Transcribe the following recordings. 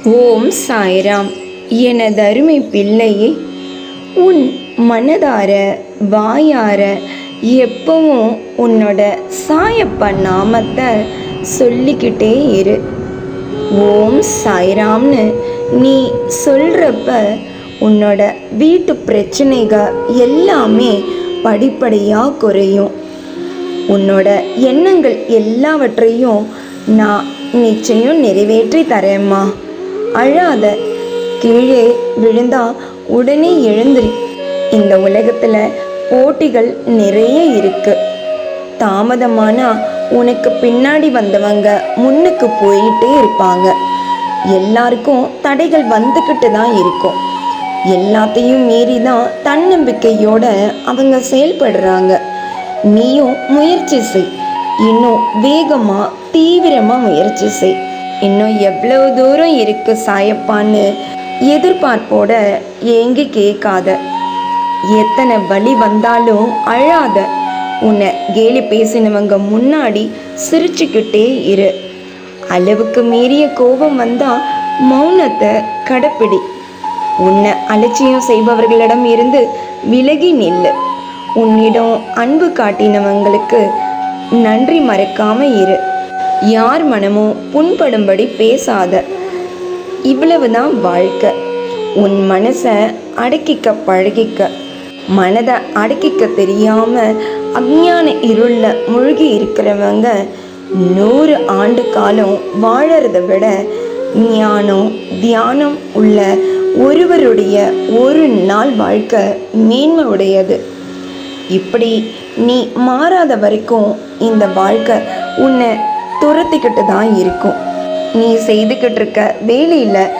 ஓம் சாய்ராம். எனதருமை பிள்ளையே, உன் மனதார வாயார எப்பவும் உன்னோட சாயப்பா நாமத்தை சொல்லிக்கிட்டே இரு. ஓம் சாய்ராம்னு நீ சொல்கிறப்ப உன்னோட வீட்டு பிரச்சனைகள் எல்லாமே படிப்படியாக குறையும். உன்னோட எண்ணங்கள் எல்லாவற்றையும் நான் நிச்சயம் நிறைவேற்றி தரேம்மா. அழாத, கீழே விழுந்தா உடனே எழுந்திரி. இந்த உலகத்தில் போட்டிகள் நிறைய இருக்கு. தாமதமானா உனக்கு பின்னாடி வந்தவங்க முன்னுக்கு போயிட்டே இருப்பாங்க. எல்லாருக்கும் தடைகள் வந்துக்கிட்டு தான் இருக்கும். எல்லாத்தையும் மீறி தான் தன்னம்பிக்கையோட அவங்க செயல்படுறாங்க. நீயும் முயற்சி செய். இன்னும் வேகமாக தீவிரமாக முயற்சி செய். இன்னும் எவ்வளவு தூரம் இருக்கு சாயப்பான்னு எதிர்பார்ப்போட ஏங்கி கேட்காத. எத்தனை வலி வந்தாலும் அழாத. உன்னை கேலி பேசினவங்க முன்னாடி சிரிச்சுக்கிட்டே இரு. அளவுக்கு மீறிய கோபம் வந்தா மௌனத்தை கடைப்பிடி. உன்னை அலட்சியம் செய்பவர்களிடம் இருந்து விலகி நில்லு. உன்னிடம் அன்பு காட்டினவங்களுக்கு நன்றி மறக்காம இரு. யார் மனமும் புண்படும்படி பேசாத. இவ்வளவுதான் வாழ்க்கை. உன் மனசை அடக்கிக்க பழகிக்க. மனதை அடக்கிக்க தெரியாம அஞ்ஞான இருள மூழ்கி இருக்கிறவங்க 100 ஆண்டு காலம் வாழறத விட ஞானம் தியானம் உள்ள ஒருவருடைய ஒரு நாள் வாழ்க்கை மேன்மை உடையது. இப்படி நீ மாறாத வரைக்கும் இந்த வாழ்க்கை உன்னை துரத்திக்கிட்டு தான் இருக்கும். நீ செய்துக்கிட்டு இருக்க வேலையில்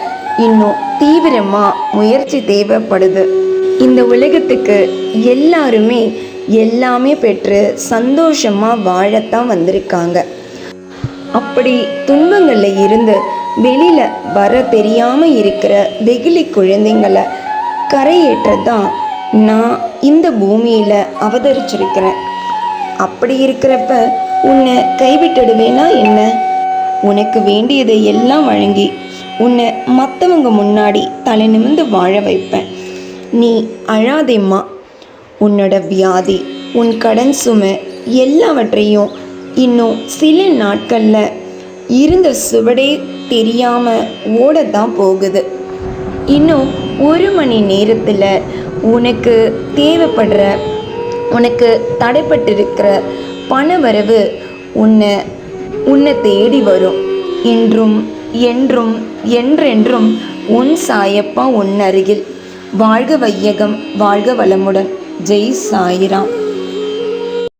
இன்னும் தீவிரமாக முயற்சி தேவைப்படுது. இந்த உலகத்துக்கு எல்லாருமே எல்லாமே பெற்று சந்தோஷமாக வாழத்தான் வந்திருக்காங்க. அப்படி துன்பங்களில் இருந்து வெளியில் வர தெரியாமல் இருக்கிற வெகுளி குழந்தைங்களை கரையேற்றதான் நான் இந்த பூமியில் அவதரிச்சிருக்கிறேன். அப்படி இருக்கிறப்ப உன்னை கைவிட்டுடுவேனா என்ன? உனக்கு வேண்டியதை எல்லாம் வழங்கி உன்னை மற்றவங்க முன்னாடி தலை நிமிர்ந்து வாழ வைப்பேன். நீ அழாதேம்மா. உன்னோட வியாதி, உன் கடன் சுமை எல்லாவற்றையும் இன்னும் சில நாட்களில் இருந்த சுவடே தெரியாமல் ஓடத்தான் போகுது. இன்னும் 1 மணி நேரத்தில் உனக்கு தேவைப்படுற, உனக்கு தடைப்பட்டிருக்கிற பணவரவு உன்னை தேடி வரும். இன்றும் என்றும் என்றென்றும் உன் சாயப்பா உன் அருகில். வாழ்க வையகம், வாழ்க வளமுடன். ஜெய் சாய்ராம்.